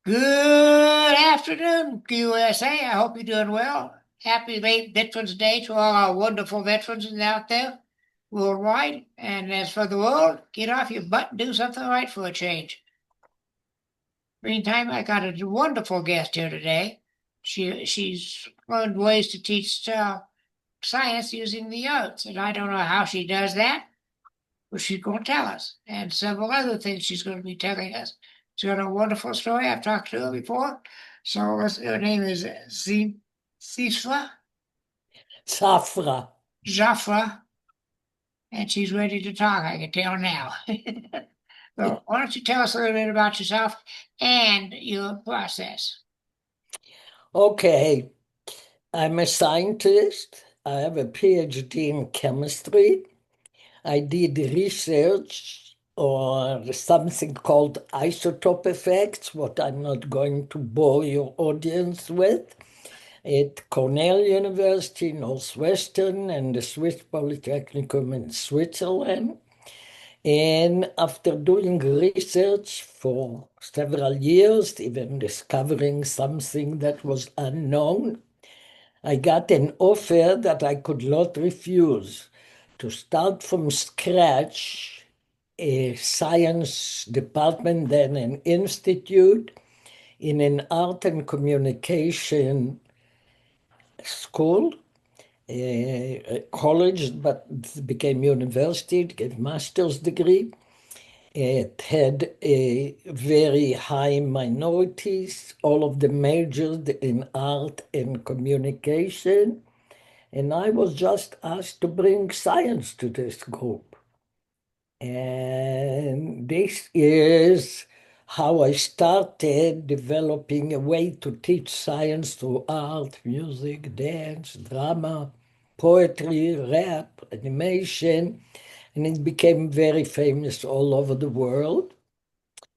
Good afternoon, USA. I hope you're doing well. Happy late Veterans Day to all our wonderful veterans out there worldwide. And as for the world, get off your butt and do something right for a change. Meantime, I got a wonderful guest here today. She's learned ways to teach science using the arts, and I don't know how she does that, but she's going to tell us, and several other things she's going to be telling us. She's got a wonderful story. I've talked to her before. So her name is Zifra, Zafra. Zafra, and she's ready to talk. I can tell now. So why don't you tell us a little bit about yourself and your process? Okay, I'm a scientist. I have a PhD in chemistry. I did research on something called isotope effects, what I'm not going to bore your audience with, at Cornell University, Northwestern, and the Swiss Polytechnicum in Switzerland. And after doing research for several years, even discovering something that was unknown, I got an offer that I could not refuse to start from scratch a science department, then an institute in an art and communication school, a college, but it became university, it gave master's degree. It had a very high minorities. All of them majored in art and communication. And I was just asked to bring science to this group. And this is how I started developing a way to teach science through art, music, dance, drama, poetry, rap, animation. And it became very famous all over the world.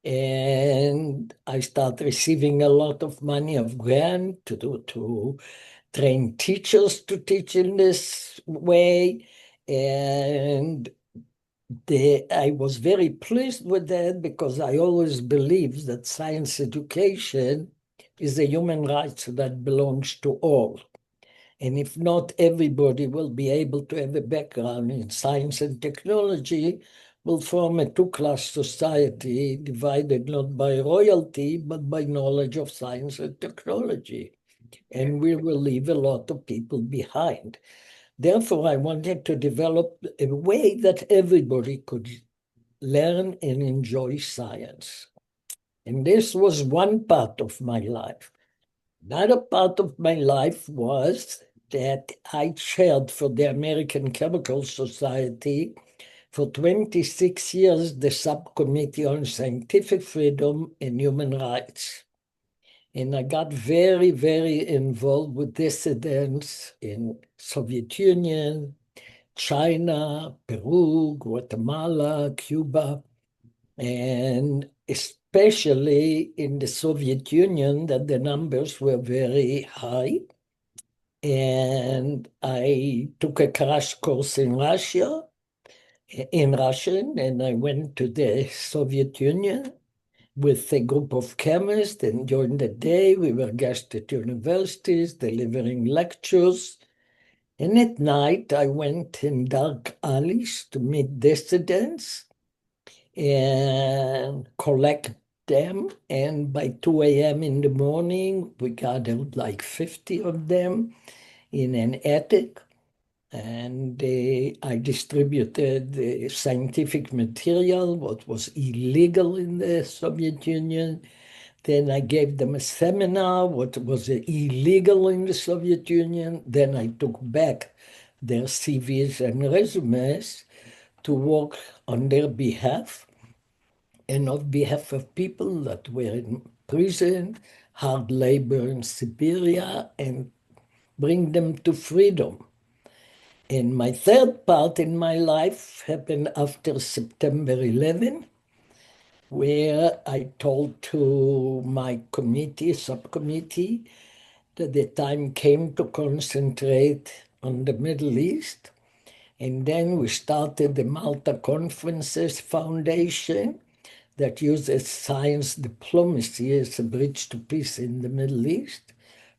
And I started receiving a lot of money of grant to train teachers to teach in this way. And I was very pleased with that because I always believed that science education is a human right that belongs to all. And if not everybody will be able to have a background in science and technology, will form a two-class society divided not by royalty, but by knowledge of science and technology. And we will leave a lot of people behind. Therefore, I wanted to develop a way that everybody could learn and enjoy science. And this was one part of my life. Another part of my life was that I chaired for the American Chemical Society for 26 years the Subcommittee on Scientific Freedom and Human Rights. And I got very, very involved with dissidents in Soviet Union, China, Peru, Guatemala, Cuba, and especially in the Soviet Union, that the numbers were very high. And I took a crash course in Russia, in Russian, and I went to the Soviet Union with a group of chemists. And during the day, we were guests at universities, delivering lectures. And at night, I went in dark alleys to meet dissidents and collect them. And by 2 a.m. in the morning, we gathered like 50 of them in an attic. And I distributed the scientific material, what was illegal in the Soviet Union. Then I gave them a seminar, what was illegal in the Soviet Union. Then I took back their CVs and resumes to work on their behalf and on behalf of people that were in prison, hard labor in Siberia, and bring them to freedom. And my third part in my life happened after September 11, where I told to my committee, subcommittee, that the time came to concentrate on the Middle East. And then we started the Malta Conferences Foundation that uses science diplomacy as a bridge to peace in the Middle East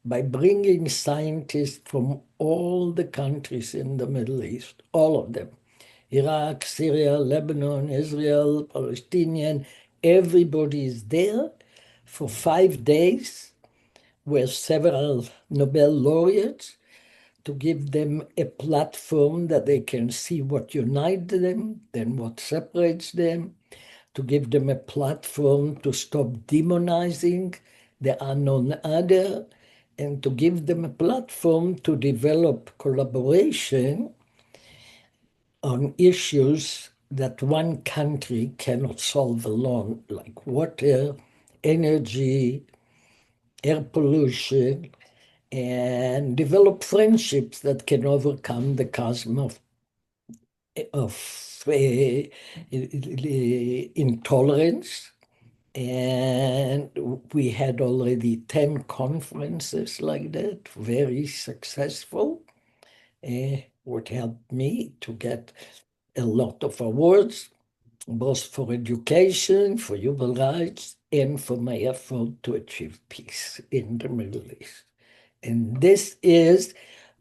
by bringing scientists from all the countries in the Middle East, all of them, Iraq, Syria, Lebanon, Israel, Palestinian, everybody is there for 5 days with several Nobel laureates to give them a platform that they can see what unites them, then what separates them, to give them a platform to stop demonizing the unknown other, and to give them a platform to develop collaboration on issues that one country cannot solve alone, like water, energy, air pollution, and develop friendships that can overcome the chasm of intolerance. And we had already 10 conferences like that, very successful. What helped me to get a lot of awards, both for education, for human rights, and for my effort to achieve peace in the Middle East. And this is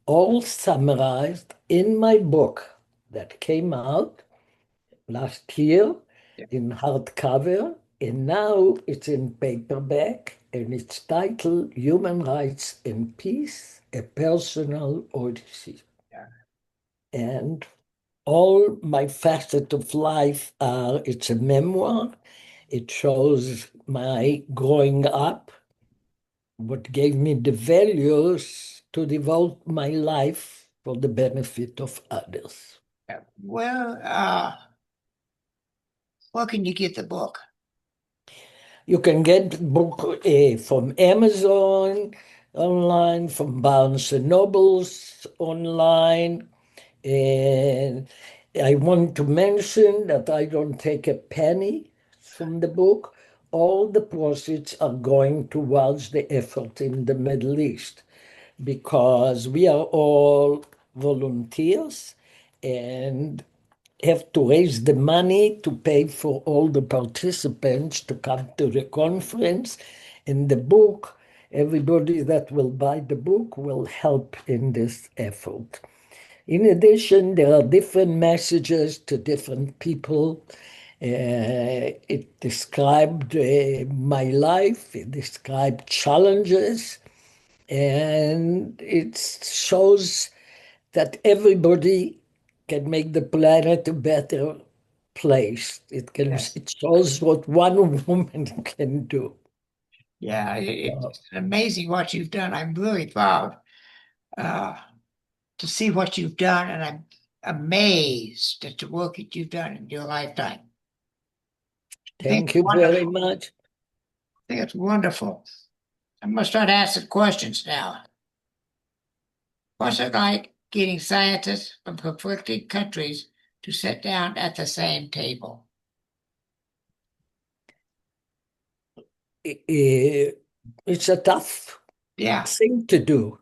all summarized in my book that came out last year in hardcover, and now it's in paperback, and it's titled Human Rights and Peace, A Personal Odyssey. Yeah. And all my facets of life are, it's a memoir. It shows my growing up, what gave me the values to devote my life for the benefit of others. Yeah. Well, where can you get the book? You can get the book from Amazon online, from Barnes and Nobles online. And I want to mention that I don't take a penny from the book. All the proceeds are going towards the effort in the Middle East because we are all volunteers and have to raise the money to pay for all the participants to come to the conference. In the book, everybody that will buy the book will help in this effort. In addition, there are different messages to different people. It described my life, it described challenges, and it shows that everybody can make the planet a better place. Yes. It shows what one woman can do. Yeah, Uh, it's amazing what you've done. I'm really proud uh, to see what you've done, and I'm amazed at the work that you've done in your lifetime. I think Thank it's you very wonderful. much. I think it's wonderful. I'm going to start asking questions now. What's it like getting scientists from conflicting countries to sit down at the same table? It's a tough Yeah, thing to do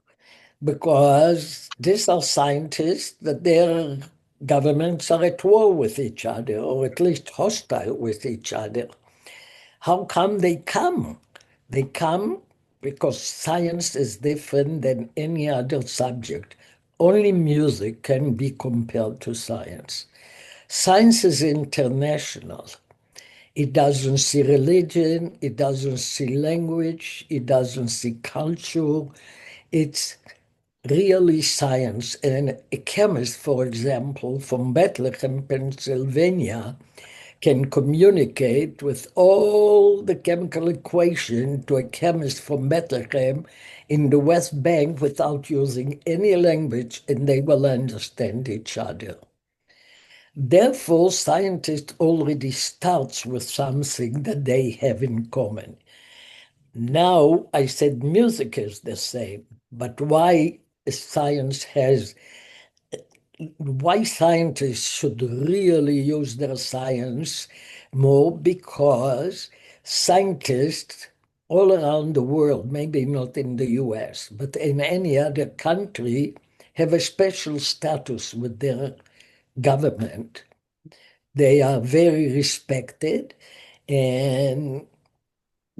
because these are scientists that their governments are at war with each other, or at least hostile with each other. How come they come? They come because science is different than any other subject. Only music can be compared to science. Science is international. It doesn't see religion, it doesn't see language, it doesn't see culture. It's really science. And a chemist, for example, from Bethlehem, Pennsylvania, can communicate with all the chemical equation to a chemist from Bethlehem in the West Bank without using any language, and they will understand each other. Therefore, scientists already starts with something that they have in common. Now, I said music is the same, but why scientists should really use their science more? Because scientists all around the world, maybe not in the US, but in any other country, have a special status with their government. They are very respected, and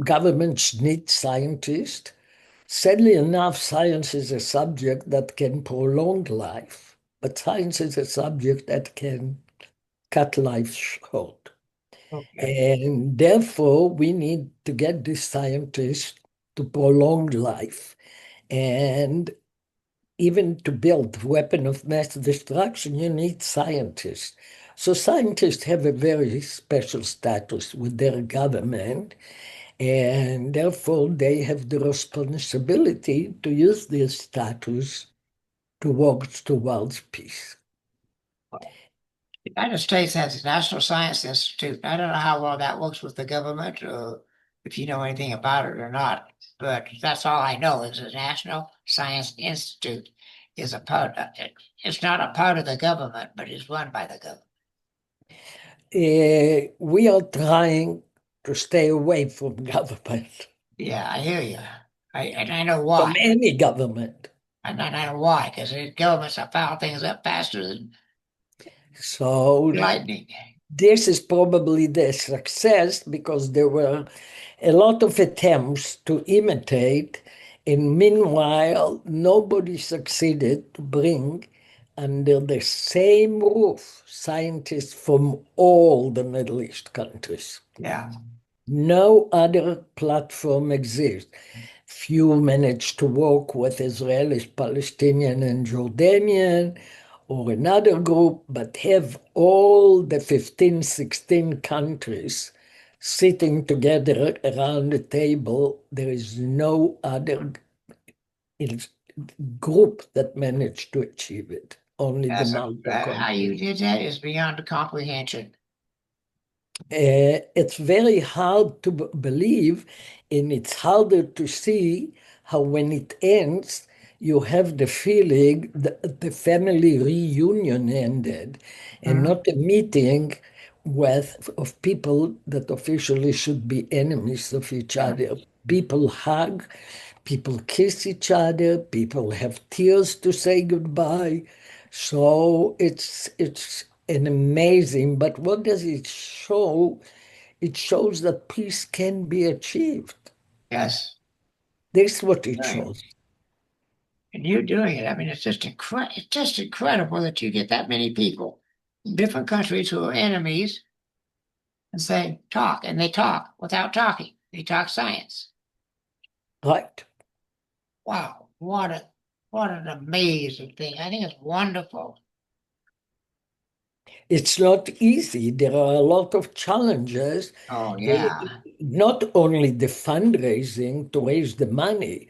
governments need scientists. Sadly enough, science is a subject that can prolong life, but science is a subject that can cut life short. Okay. And therefore, we need to get these scientists to prolong life. And even to build weapon of mass destruction, you need scientists. So scientists have a very special status with their government, and therefore they have the responsibility to use this status to work towards peace. The United States has a National Science Institute. I don't know how well that works with the government or if you know anything about it or not, but that's all I know is the National Science Institute is a part of it. It's not a part of the government, but it's run by the government. We are trying to stay away from government, Yeah, I hear you. And I know from why. any government. And I know why, because the governments have found things up faster than So lightning. this is probably the success because there were a lot of attempts to imitate, and meanwhile, nobody succeeded to bring under the same roof scientists from all the Middle East countries. Yeah. No other platform exists. Few managed to work with Israelis, Palestinian, and Jordanian, or another group, but have all the 15, 16 countries sitting together around the table. There is no other group that managed to achieve it, only the That's Malta how you countries. did that is beyond comprehension. It's very hard to believe, and it's harder to see how, when it ends, you have the feeling that the family reunion ended and Mhm. not a meeting of people that officially should be enemies of each Yeah. other. People hug, people kiss each other, people have tears to say goodbye. So it's an amazing, but what does it show? It shows that peace can be achieved. Yes. That's what it Right. shows. And you're doing it. I mean, it's just incredible that you get that many people in different countries who are enemies and say, talk, and they talk without talking. They talk science. Right. Wow, what an amazing thing. I think it's wonderful. It's not easy. There are a lot of challenges. Oh Eh, yeah. Not only the fundraising to raise the money,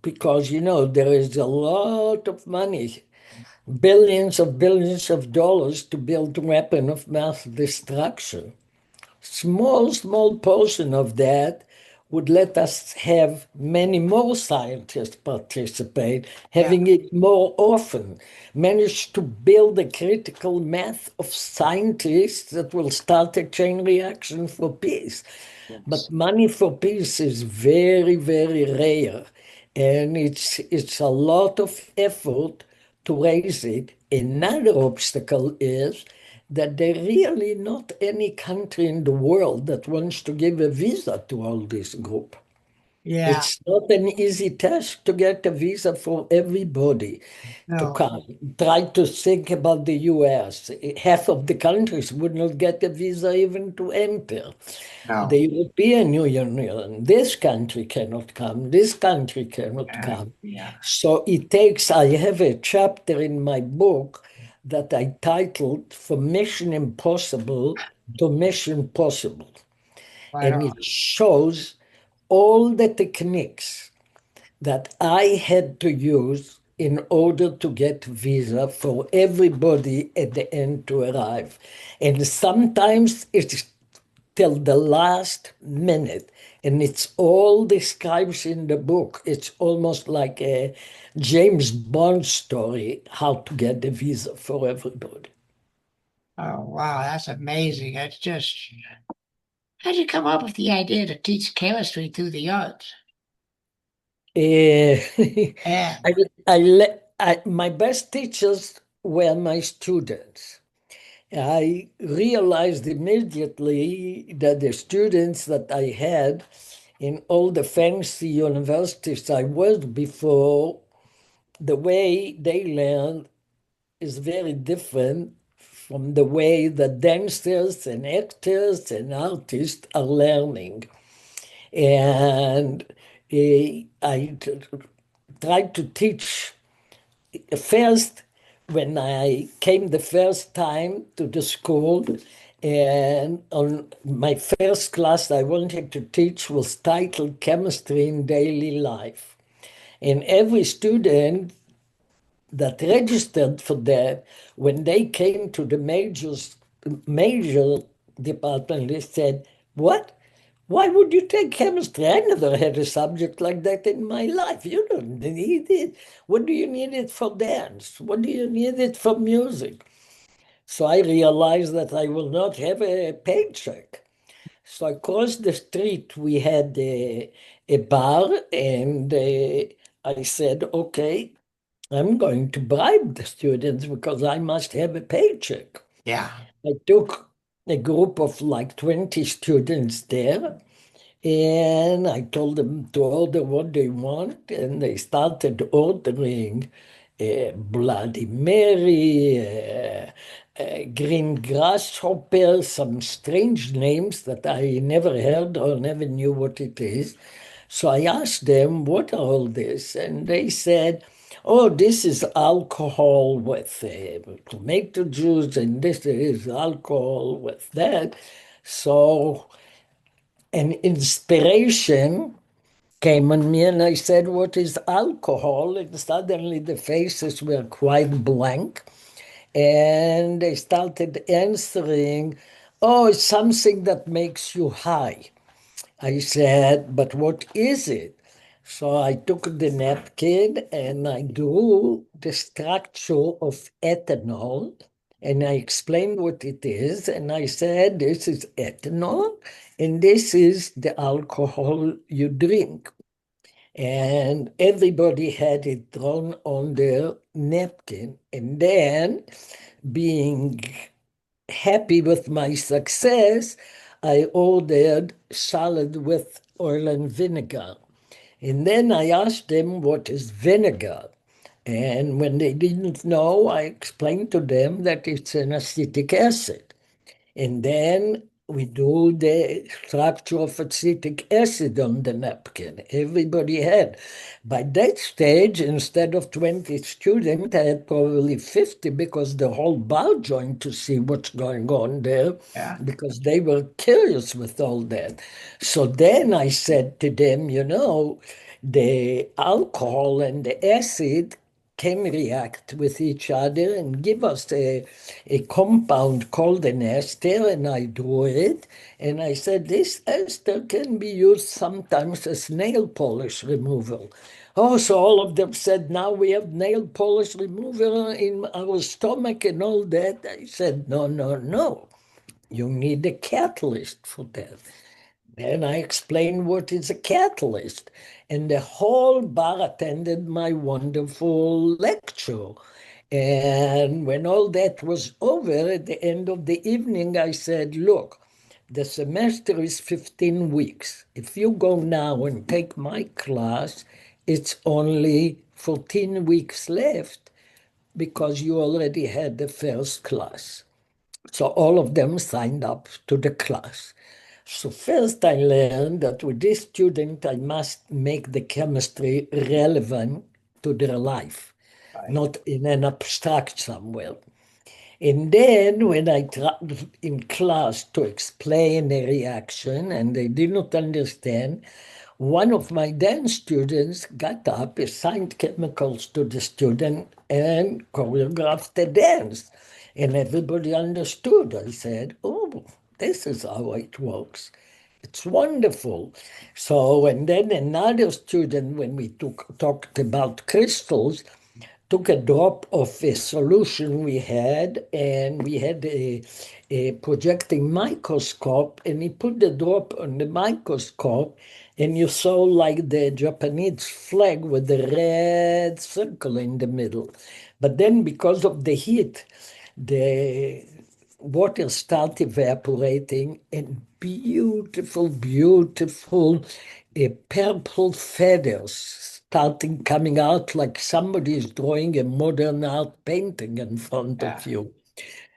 because there is a lot of money, billions of dollars to build a weapon of mass destruction. Small portion of that would let us have many more scientists participate, Yeah. having it more often, manage to build a critical mass of scientists that will start a chain reaction for peace. Yes. But money for peace is very, very rare. And it's a lot of effort to raise it. Another obstacle is that there really not any country in the world that wants to give a visa to all this group. Yeah. It's not an easy task to get a visa for everybody to No. come. Try to think about the US. Half of the countries would not get a visa even to enter. The No. European Union, this country cannot come, this country cannot come. Yeah. So I have a chapter in my book that I titled From Mission Impossible to Mission Possible. Right And on. it shows all the techniques that I had to use in order to get visa for everybody at the end to arrive. And sometimes it's till the last minute. And it's all described in the book. It's almost like a James Bond story, how to get the visa for everybody. Oh wow, that's amazing. It's just how'd you come up with the idea to teach chemistry through the arts? Eh, Yeah. my best teachers were my students. I realized immediately that the students that I had in all the fancy universities I was before, the way they learn is very different from the way the dancers and actors and artists are learning. And I tried to teach first when I came the first time to the school. And on my first class I wanted to teach was titled Chemistry in Daily Life. And every student that registered for that, when they came to the major department, they said, "What? Why would you take chemistry? I never had a subject like that in my life. You don't need it. What do you need it for dance? What do you need it for music?" So I realized that I will not have a paycheck. So across the street, we had a bar, and I said, "Okay, I'm going to bribe the students because I must have a paycheck." Yeah. I took a group of like 20 students there, and I told them to order what they want, and they started ordering Bloody Mary, green grasshopper, some strange names that I never heard or never knew what it is. So I asked them, "What are all this?" And they said, "Oh, this is alcohol with tomato juice, and this is alcohol with that." So an inspiration came on me, and I said, "What is alcohol?" And suddenly the faces were quite blank, and they started answering, "Oh, it's something that makes you high." I said, "But what is it?" So I took the napkin and I drew the structure of ethanol, and I explained what it is. And I said, "This is ethanol, and this is the alcohol you drink." And everybody had it drawn on their napkin. And then, being happy with my success, I ordered salad with oil and vinegar. And then I asked them what is vinegar. And when they didn't know, I explained to them that it's an acetic acid. And then we do the structure of acetic acid on the napkin. Everybody had. By that stage, instead of 20 students, I had probably 50 because the whole bar joined to see what's going on there Yeah. because they were curious with all that. So then I said to them, the alcohol and the acid can react with each other and give us a compound called an ester, and I drew it. And I said, "This ester can be used sometimes as nail polish removal." Oh, so all of them said, "Now we have nail polish remover in our stomach and all that." I said, "No, no, no. You need a catalyst for that." Then I explained what is a catalyst, and the whole bar attended my wonderful lecture. And when all that was over, at the end of the evening, I said, "Look, the semester is 15 weeks. If you go now and take my class, it's only 14 weeks left because you already had the first class." So all of them signed up to the class. So first I learned that with this student, I must make the chemistry relevant to their life, Right. not in an abstract somewhere. And then when I tried in class to explain a reaction and they did not understand, one of my dance students got up, assigned chemicals to the student, and choreographed the dance. And everybody understood. I said, "Oh, this is how it works. It's wonderful." So, and then another student, when we talked about crystals, took a drop of a solution we had, and we had a projecting microscope, and he put the drop on the microscope, and you saw like the Japanese flag with the red circle in the middle. But then because of the heat, the water start evaporating and beautiful, beautiful purple feathers starting coming out like somebody is drawing a modern art painting in front of you.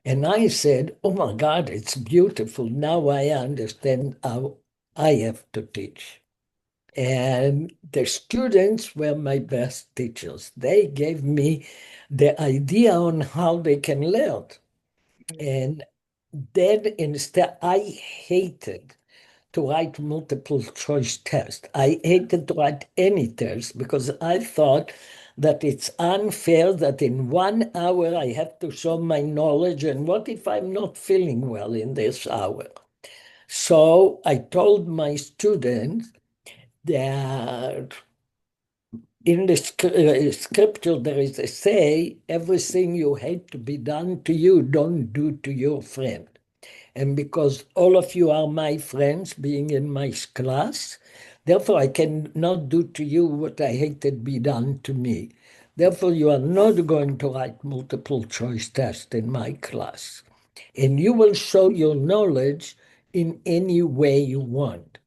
And I said, oh my God, it's beautiful. Now I understand how I have to teach. And the students were my best teachers. They gave me the idea on how they can learn. And then instead, I hated to write multiple choice tests. I hated to write any test because I thought that it's unfair that in 1 hour I have to show my knowledge. And what if I'm not feeling well in this hour? So I told my students that in the scripture there is a say, everything you hate to be done to you, don't do to your friend. And because all of you are my friends, being in my class, therefore I cannot do to you what I hated be done to me. Therefore, you are not going to write multiple choice tests in my class. And you will show your knowledge in any way you want.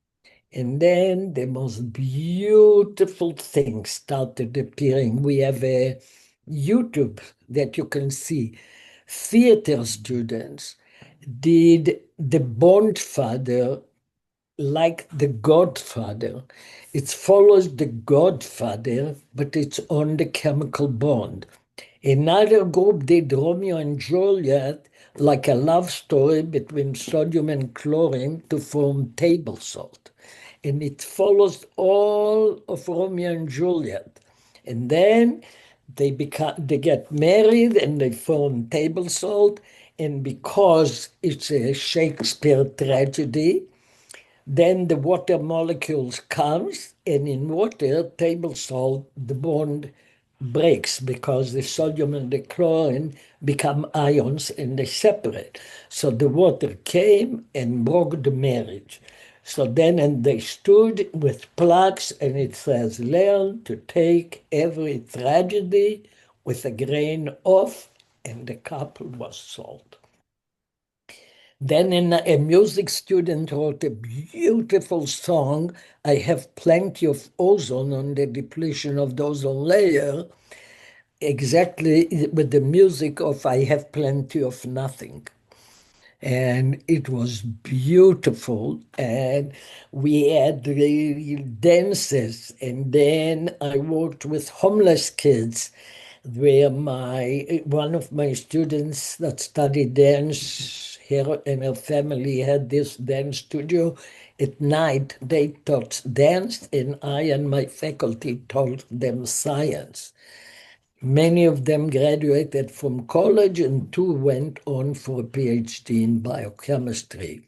And then the most beautiful things started appearing. We have a YouTube that you can see. Theater students did the Bondfather like the Godfather. It follows the Godfather, but it's on the chemical bond. Another group did Romeo and Juliet like a love story between sodium and chlorine to form table salt. And it follows all of Romeo and Juliet. And then they get married and they form table salt. And because it's a Shakespeare tragedy, then the water molecules comes, and in water, table salt, the bond breaks because the sodium and the chlorine become ions and they separate. So the water came and broke the marriage. So then, and they stood with plaques, and it says, learn to take every tragedy with a grain of, and the couple was salt. Then a music student wrote a beautiful song, I Have Plenty of Ozone, on the depletion of the ozone layer, exactly with the music of I Have Plenty of Nothing. And it was beautiful. And we had the dances. And then I worked with homeless kids where one of my students that studied dance here and her family had this dance studio. At night, they taught dance, and I and my faculty taught them science. Many of them graduated from college, and two went on for a PhD in biochemistry.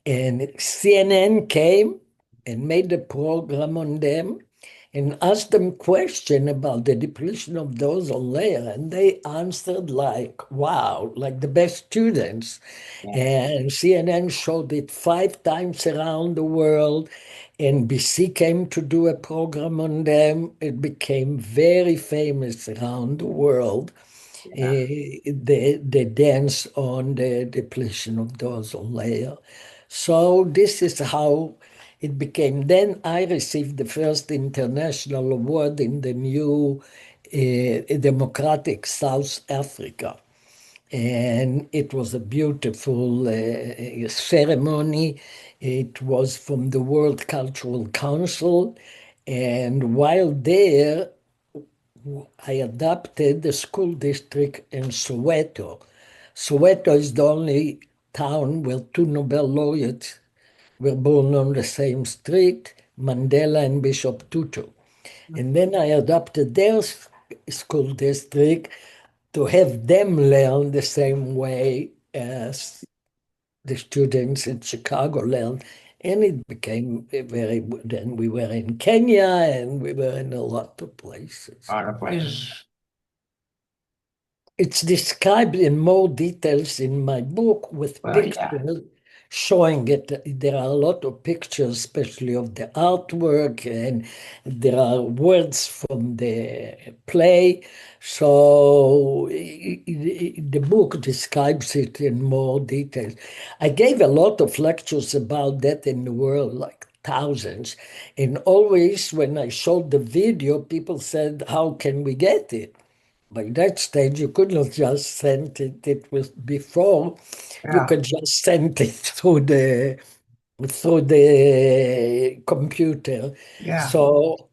And CNN came and made a program on them and asked them question about the depletion of the ozone layer. And they answered like, wow, like the best students. And CNN showed it 5 times around the world. NBC came to do a program on them. It became very famous around the world. The dance on the depletion of the ozone layer. So this is how it became. Then I received the first international award in the new democratic South Africa. And it was a beautiful ceremony. It was from the World Cultural Council. And while there, I adopted the school district in Soweto. Soweto is the only town where two Nobel laureates were born on the same street, Mandela and Bishop Tutu. And then I adopted their school district to have them learn the same way as the students in Chicago learned. And it became then we were in Kenya and we were in a lot of places. A lot of places. It's described in more details in my book with Well, pictures showing it. There are a lot of pictures, especially of the artwork, and there are words from the play. So the book describes it in more detail. I gave a lot of lectures about that in the world, like thousands. And always when I showed the video, people said, how can we get it? By that stage, you could not just send it. It was before you Yeah, could just send it through the computer. yeah. So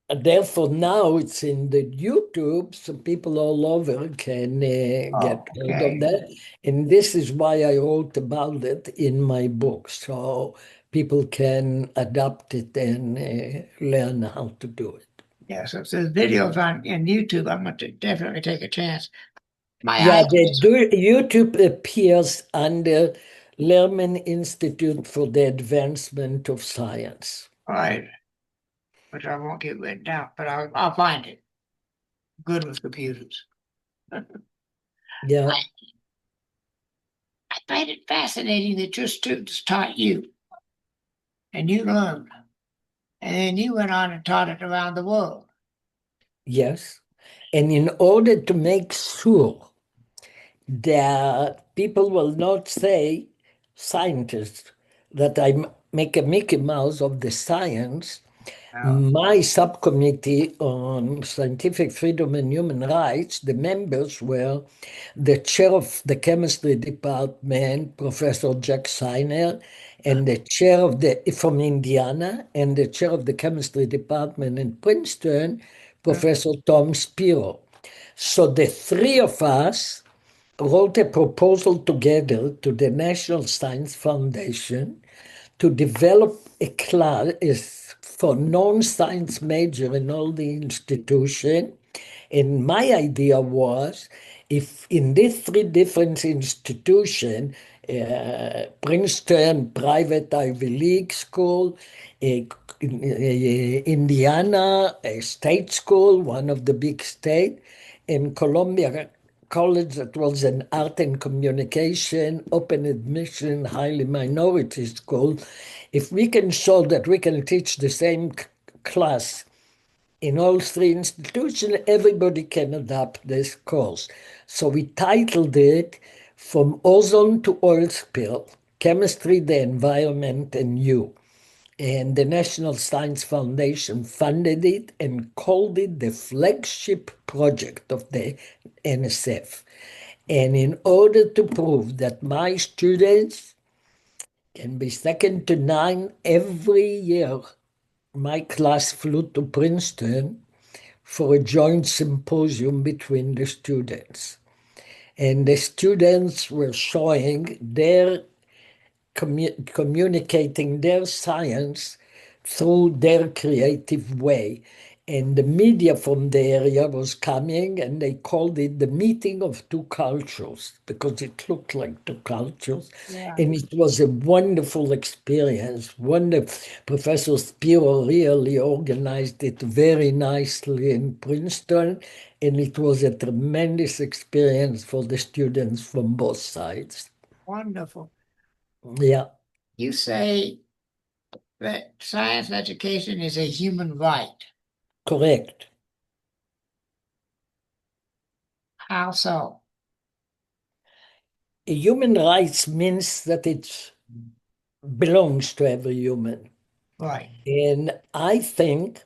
therefore, now it's in the YouTube, so people all over can Oh, get hold of okay. that. And this is why I wrote about it in my book, so people can adapt it and learn how to do it. Yeah, so if there's videos on in YouTube, I'm going to definitely take a chance. My Yeah, idea is, YouTube appears under Lehrman Institute for the Advancement of Science. all right, which I won't get written down, but I'll find it. Good with computers. I Yeah, find it fascinating that your students taught you and you learned, and then you went on and taught it around the world. yes. And in order to make sure that people will not say, scientists, that make a Mickey Mouse of the science, Now, my subcommittee on scientific freedom and human rights, the members were the chair of the chemistry department, Professor Jack Seiner, and the chair of the from Indiana, and the chair of the chemistry department in Princeton, Professor Tom Spiro. So the three of us wrote a proposal together to the National Science Foundation to develop a class for non-science major in all the institution. And my idea was, if in these three different institutions, Princeton, private Ivy League school, uh, Indiana, a state school, one of the big state, and Columbia College that was an art and communication, open admission, highly minority school. If we can show that we can teach the same class in all three institutions, everybody can adopt this course. So we titled it From Ozone to Oil Spill, Chemistry, the Environment, and You. And the National Science Foundation funded it and called it the flagship project of the NSF. And in order to prove that my students can be second to none, every year my class flew to Princeton for a joint symposium between the students. And the students were showing their communicating their science through their creative way. And the media from the area was coming, and they called it the meeting of two cultures because it looked like two cultures. yeah, And it was a wonderful experience. Professor Spiro really organized it very nicely in Princeton, and it was a tremendous experience for the students from both sides. wonderful. Yeah. You say that science education is a human right. Correct. How so? Human rights means that it belongs to every human. Right. And I think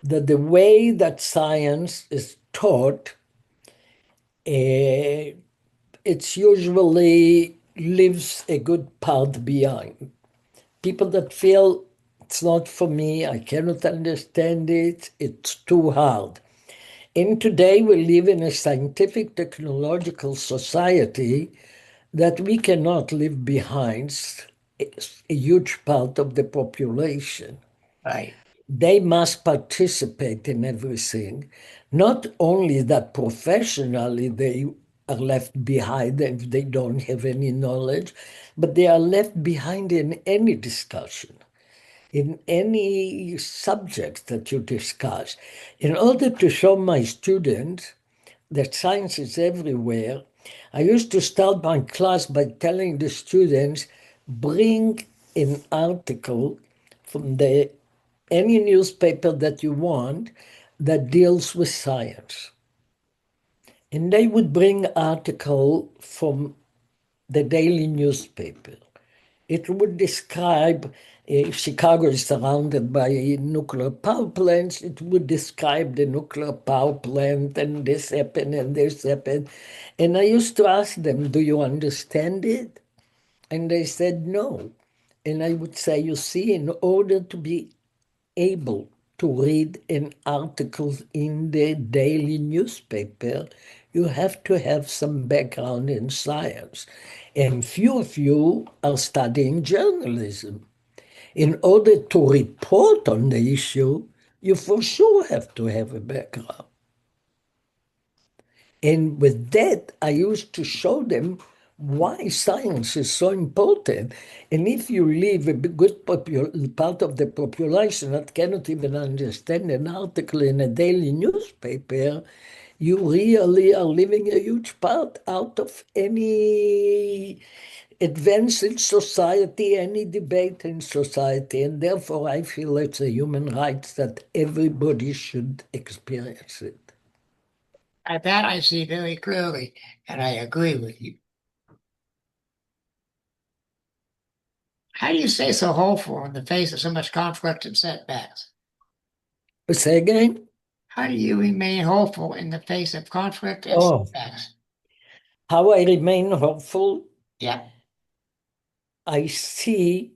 that the way that science is taught, uh, it's usually leaves a good part behind. People that feel it's not for me, I cannot understand it, it's too hard. And today we live in a scientific technological society that we cannot leave behind a huge part of the population. Right. They must participate in everything. Not only that professionally they are left behind if they don't have any knowledge, but they are left behind in any discussion, in any subject that you discuss. In order to show my students that science is everywhere, I used to start my class by telling the students, bring an article from any newspaper that you want that deals with science. And they would bring article from the daily newspaper. It would describe, if Chicago is surrounded by nuclear power plants, it would describe the nuclear power plant and this happened and this happened. And I used to ask them, do you understand it? And they said no. And I would say, you see, in order to be able to read an article in the daily newspaper, you have to have some background in science. And few of you are studying journalism. In order to report on the issue, you for sure have to have a background. And with that, I used to show them why science is so important. And if you leave a good part of the population that cannot even understand an article in a daily newspaper, you really are leaving a huge part out of any advance in society, any debate in society. And therefore, I feel it's a human right that everybody should experience it. That I see very clearly, and I agree with you. How do you stay so hopeful in the face of so much conflict and setbacks? Say again? How do you remain hopeful in the face of conflict and Oh, setbacks? how I remain hopeful. Yeah. I see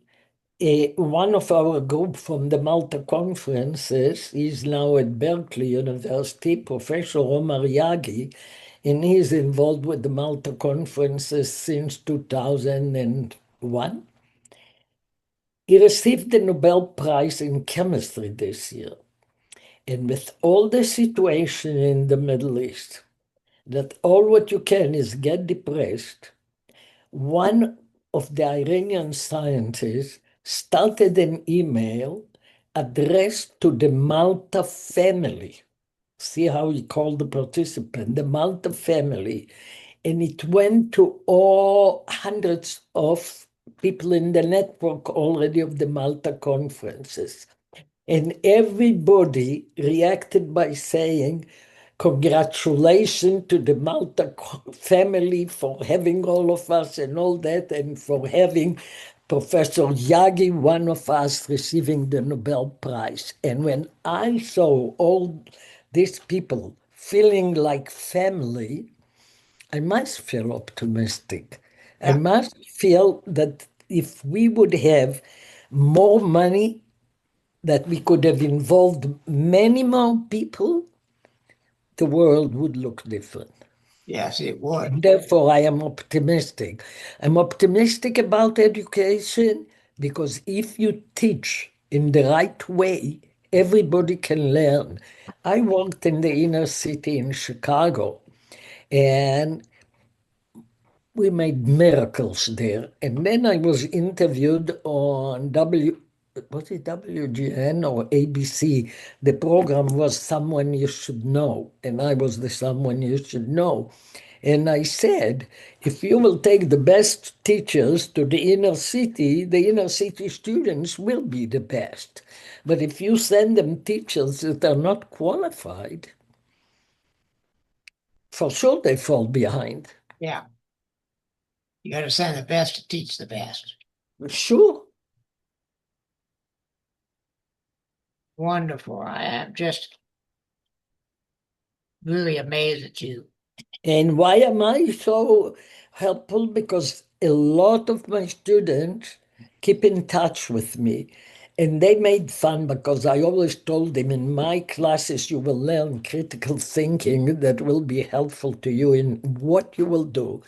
one of our group from the Malta conferences is now at Berkeley University, Professor Omar Yagi, and he's involved with the Malta conferences since 2001. He received the Nobel Prize in Chemistry this year. And with all the situation in the Middle East, that all what you can is get depressed, one of the Iranian scientists started an email addressed to the Malta family. See how he called the participant, the Malta family. And it went to all hundreds of people in the network already of the Malta conferences. And everybody reacted by saying, congratulations to the Malta family for having all of us and all that, and for having Professor Yagi, one of us, receiving the Nobel Prize. And when I saw all these people feeling like family, I must feel optimistic. I Yeah. must feel that if we would have more money, that we could have involved many more people, the world would look different. Yes, it would. And therefore, I am optimistic. I'm optimistic about education because if you teach in the right way, everybody can learn. I worked in the inner city in Chicago, and we made miracles there. And then I was interviewed on was it WGN or ABC? The program was Someone You Should Know, and I was the someone you should know. And I said, if you will take the best teachers to the inner city students will be the best. But if you send them teachers that are not qualified, for sure they fall behind. Yeah. You got to send the best to teach the best. Sure. Wonderful. I am just really amazed at you. And why am I so helpful? Because a lot of my students keep in touch with me. And they made fun because I always told them in my classes, you will learn critical thinking that will be helpful to you in what you will do.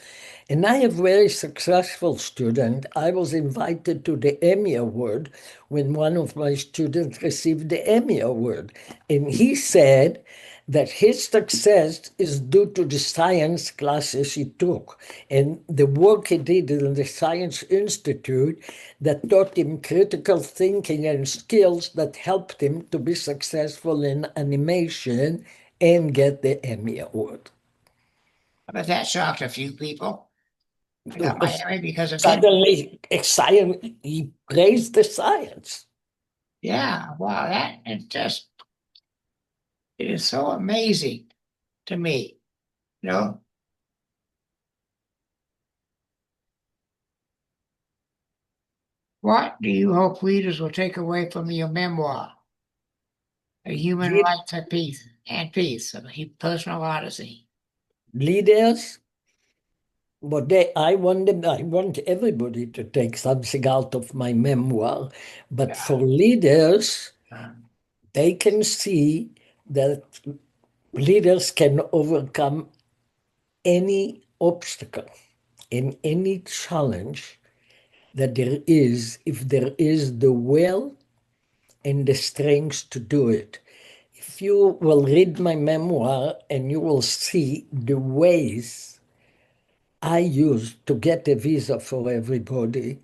And I have very successful student. I was invited to the Emmy Award when one of my students received the Emmy Award. And he said that his success is due to the science classes he took and the work he did in the Science Institute that taught him critical thinking and skills that helped him to be successful in animation and get the Emmy Award. But that shocked a few people. I got my MA because of him. Suddenly, science, he praised the science. Yeah, wow, it is so amazing to me. You know, what do you hope readers will take away from your memoir, A Human Lead- Rights and Peace, of a Personal Odyssey? Leaders, I want everybody to take something out of my memoir, but Yeah. for leaders, Um, they can see that leaders can overcome any obstacle and any challenge that there is if there is the will and the strength to do it. If you will read my memoir and you will see the ways I used to get a visa for everybody,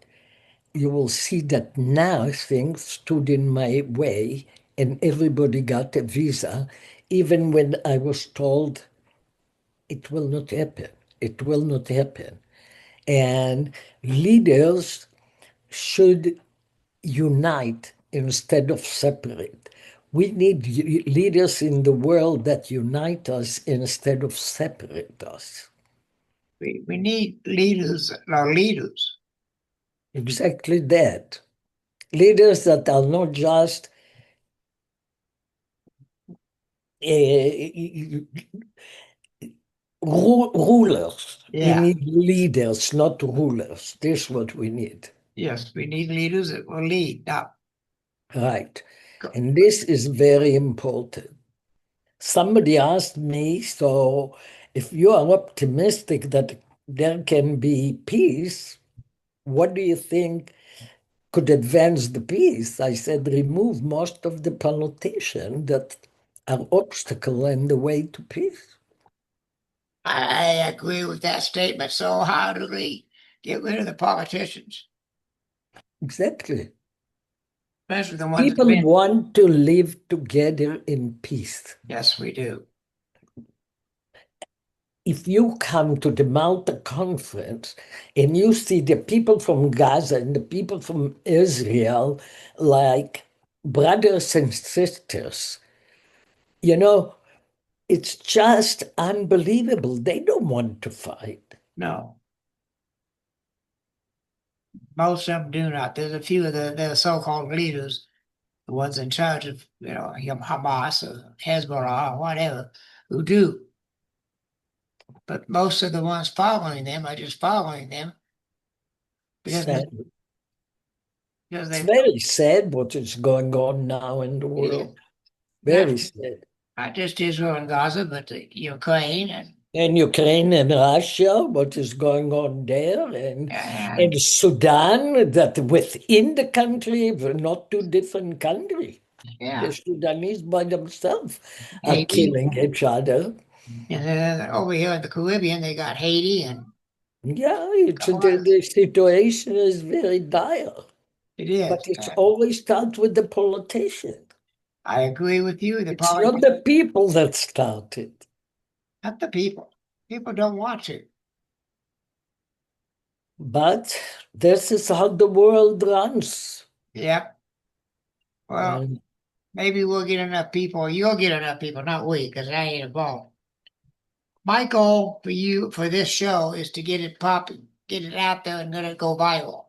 you will see that nothing stood in my way and everybody got a visa, even when I was told it will not happen. It will not happen. And leaders should unite instead of separate. We need leaders in the world that unite us instead of separate us. we need leaders that are leaders. Exactly that. Leaders that are not just rulers. We Yeah. need leaders, not rulers. This is what we need. Yes, we need leaders that will lead. Now, Right. And this is very important. Somebody asked me, so if you are optimistic that there can be peace, what do you think could advance the peace? I said, remove most of the politicians that are obstacle in the way to peace. I agree with that statement so heartily. Get rid of the politicians, Exactly. especially the ones that have People been. want to live together in peace. Yes, we do. If you come to the Malta conference and you see the people from Gaza and the people from Israel like brothers and sisters, you know, it's just unbelievable. They don't want to fight. No, most of them do not. There's a few of the so-called leaders, the ones in charge of, Hamas or Hezbollah or whatever, who do. But most of the ones following them are just following them because Sad. because It's they very sad what is going on now in the it is world. not Very sad. not just Israel and Gaza, but the Ukraine And Ukraine and Russia, what is going on there, and and Sudan, that within the country, we're not two different countries. The yeah, Sudanese by themselves are Haiti. killing each other. And then over here in the Caribbean, they got Haiti and Yeah, couple others. the situation is very dire, It but is. it's always starts with the politician. I agree with you. The It's not politics, the people that started, not the people. People don't want to. but this is how the world runs. Yep. Well, And maybe we'll get enough people. You'll get enough people, not we, because I ain't involved. My goal for you for this show is to get it popping, get it out there, and let it go viral.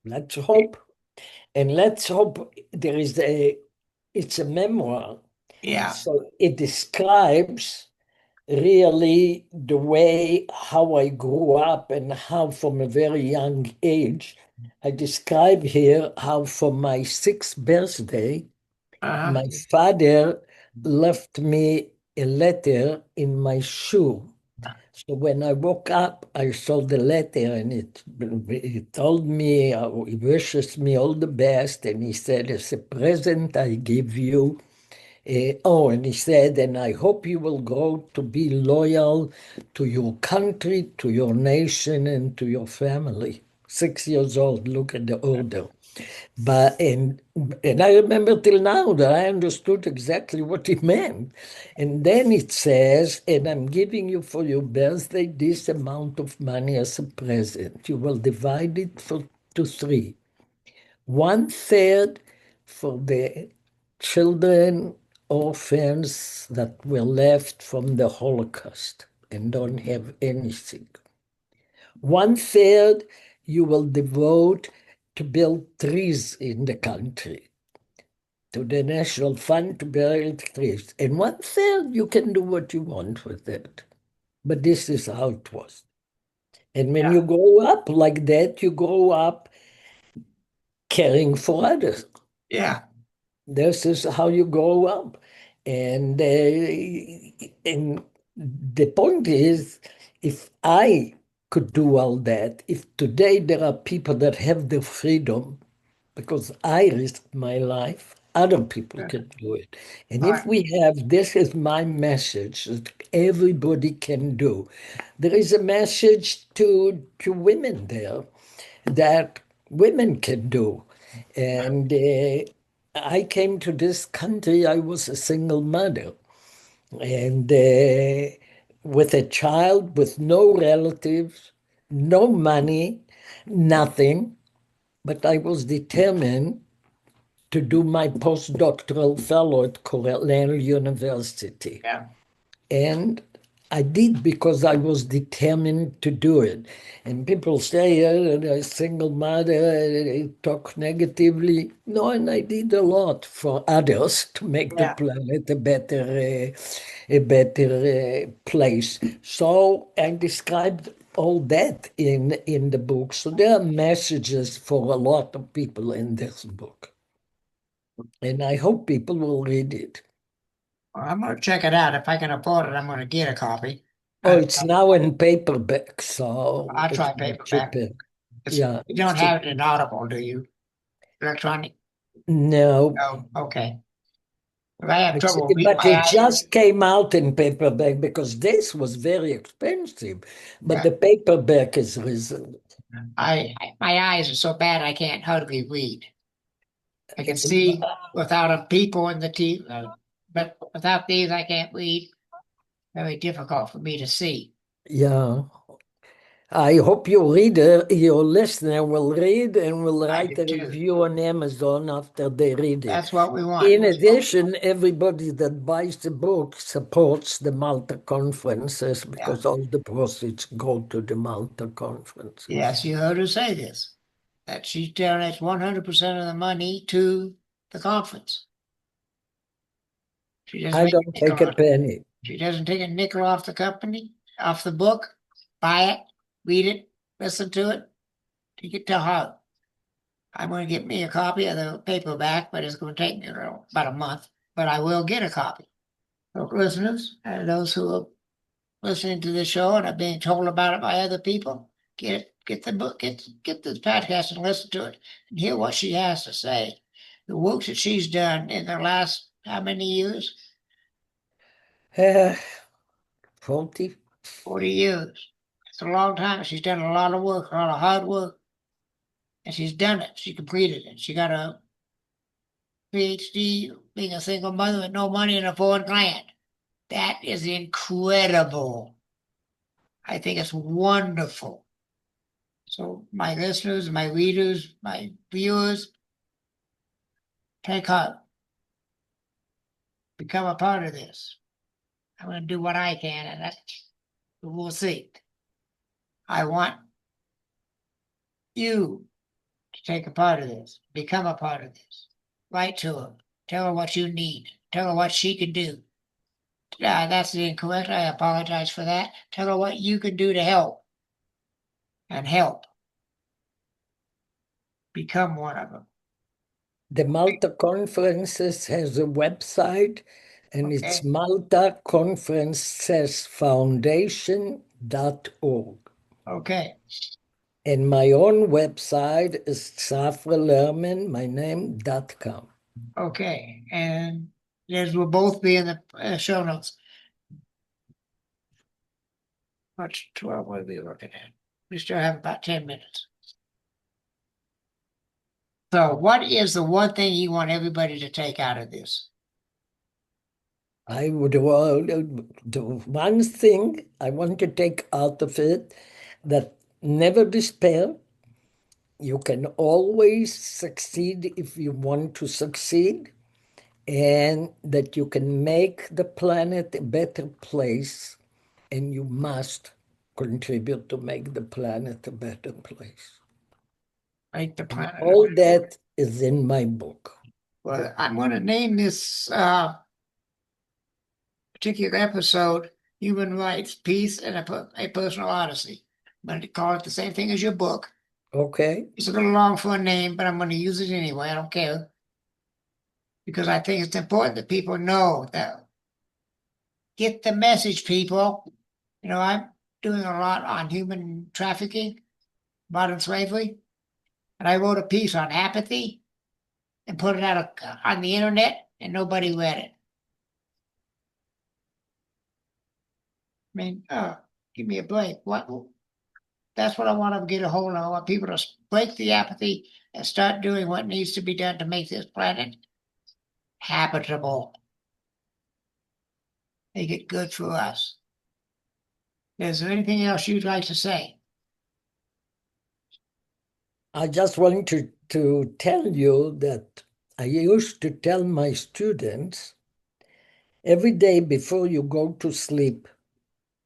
let's hope. And let's hope it's a memoir. Yeah. So it describes really the way how I grew up and how from a very young age, I describe here how for my sixth birthday, Uh-huh. my father left me a letter in my shoe. So when I woke up, I saw the letter and it told me, he wishes me all the best. And he said, as a present, I give you. And he said, and I hope you will grow to be loyal to your country, to your nation, and to your family. 6 years old, look at the order. But and I remember till now that I understood exactly what he meant. And then it says, and I'm giving you for your birthday this amount of money as a present. You will divide it to three. One third for the children, orphans that were left from the Holocaust and don't have anything. One third you will devote to build trees in the country, to the National Fund to build trees. And one third you can do what you want with it. But this is how it was. And when you grow up like that, you grow up caring for others. Yeah. This is how you grow up. And the point is, if I could do all that, if today there are people that have the freedom, because I risked my life, other people can do it. And All if right. we have, this is my message that everybody can do. There is a message to women there that women can do. And I came to this country, I was a single mother, and with a child with no relatives, no money, nothing. But I was determined to do my postdoctoral fellow at Cornell University. Yeah. And I did because I was determined to do it. And people say, a single mother, talk negatively. No, and I did a lot for others to make the Yeah. planet a better place. So I described all that in the book. So there are messages for a lot of people in this book. And I hope people will read it. Well, I'm going to check it out. If I can afford it, I'm going to get a copy. Oh, I, it's now in paperback, so I'll it's try much paperback. cheaper. It's, Yeah. you don't So, have it in Audible, do you? Electronic? no, Oh, okay. If I have trouble reading but my it eyes, just came out in paperback because this was very expensive. But yeah, the paperback is reasonable. my eyes are so bad I can't hardly read. I can see without a people in the teeth, but without these, I can't read. Very difficult for me to see. Yeah. I hope your listener will read and will I write do a too. review on Amazon after they read it. That's what we want. In addition, everybody that buys the book supports the Malta conferences Yeah. because all the proceeds go to the Malta conferences. Yes, you heard her say this, that she donates 100% of the money to the conference. She doesn't I make a don't nickel take a on it. penny. She doesn't take a nickel off the company, off the book, buy it, read it, listen to it, take it to heart. I'm going to get me a copy of the paperback, but it's going to take me about a month. But I will get a copy. So, listeners and those who are listening to this show and are being told about it by other people, get the book, get this podcast and listen to it and hear what she has to say. The work that she's done in the last how many years? Uh, 40? 40 years. It's a long time. She's done a lot of work, a lot of hard work, and she's done it. She completed it. She got a PhD being a single mother with no money in a foreign land. That is incredible. I think it's wonderful. So, my listeners, my readers, my viewers, take heart, become a part of this. I'm going to do what I can, and we'll see. I want you to take a part of this, become a part of this. Write to her, tell her what you need, tell her what she can do. That's incorrect. I apologize for that. Tell her what you can do to help and help become one of them. The Malta Conferences has a website, and it's Okay. maltaconferencesfoundation.org. Okay. And my own website is Zafra my name.com. Okay. And these will both be in the show notes. What's 12? What are we looking at? We still have about 10 minutes. So, what is the one thing you want everybody to take out of this? I would the one thing I want to take out of it, that never despair. You can always succeed if you want to succeed, and that you can make the planet a better place, and you must contribute to make the planet a better place. Make the And planet. all that is in my book. Well, I'm going to name this particular episode Human Rights, Peace, and a Personal Odyssey. I'm going to call it the same thing as your book. Okay? It's a little long for a name, but I'm going to use it anyway. I don't care. Because I think it's important that people know that. Get the message, people. I'm doing a lot on human trafficking, modern slavery, and I wrote a piece on apathy and put it out on the internet, and nobody read it. I mean, give me a break. What? That's what I want to get a hold of. I want people to break the apathy and start doing what needs to be done to make this planet habitable. Make it good for us. Is there anything else you'd like to say? I just want to tell you that I used to tell my students every day before you go to sleep,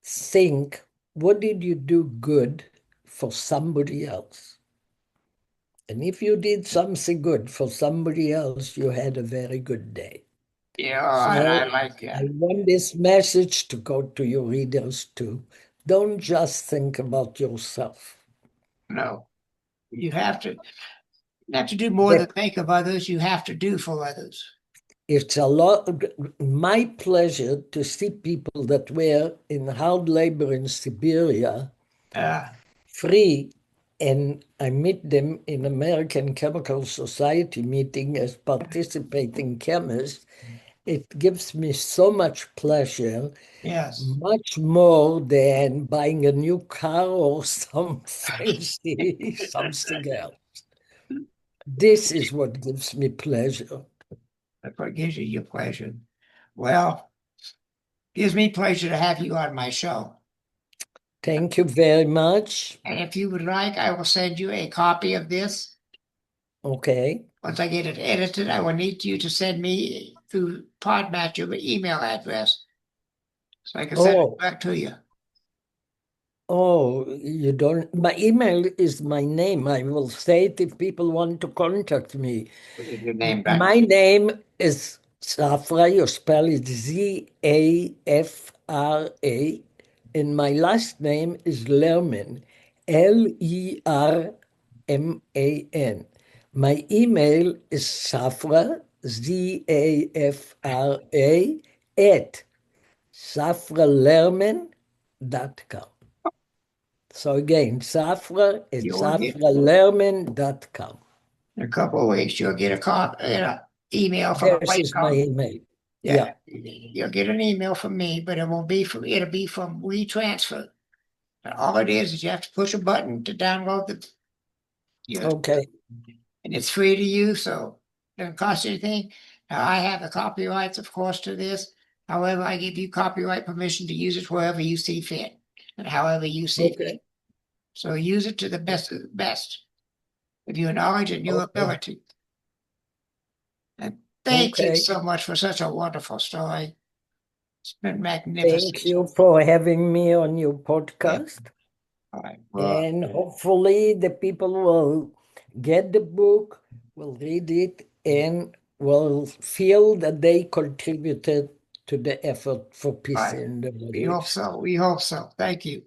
think, what did you do good for somebody else? And if you did something good for somebody else, you had a very good day. Yeah, I So like I that. want this message to go to your readers too. Don't just think about yourself. No, you have to do more than That think of others. You have to do for others. it's a lot, my pleasure to see people that were in hard labor in Siberia Uh, free, and I meet them in American Chemical Society meeting as participating chemists. It gives me so much pleasure, yes, much more than buying a new car or some fancy something else. This is what gives me pleasure. that's what gives you your pleasure. Well, gives me pleasure to have you on my show. Thank you very much. And if you would like, I will send you a copy of this. Okay. Once I get it edited, I will need you to send me through Podmatch your email address so I can send it Oh, back to you. oh, you don't. My email is my name. I will say it if people want to contact me. Your name back. My name is Zafra. You spell it Zafra, and my last name is Lerman, Lerman. My email is Zafra, Zafra, at zafralerman.com. So again, Zafra at You will get zafralerman.com. in a couple of weeks. You'll get a email from a This place is my called email. yeah. Yeah. You'll get an email from me, but it'll be from WeTransfer. And all it is you have to push a button to download your Okay. and it's free to use, so it doesn't cost you anything. Now, I have the copyrights, of course, to this. However, I give you copyright permission to use it wherever you see fit and however you see Okay. fit. So use it to the best of the best of your knowledge and your Okay. ability. And thank you Okay. so much for such a wonderful story. It's been Thank magnificent. you for having me on your Yeah. podcast. All right. Well, And hopefully the people will get the book, will read it, and will feel that they contributed to the effort for all peace right. in the We Middle hope East. so. We hope so. Thank you.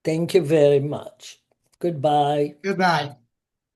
Thank you very much. Goodbye. Goodbye.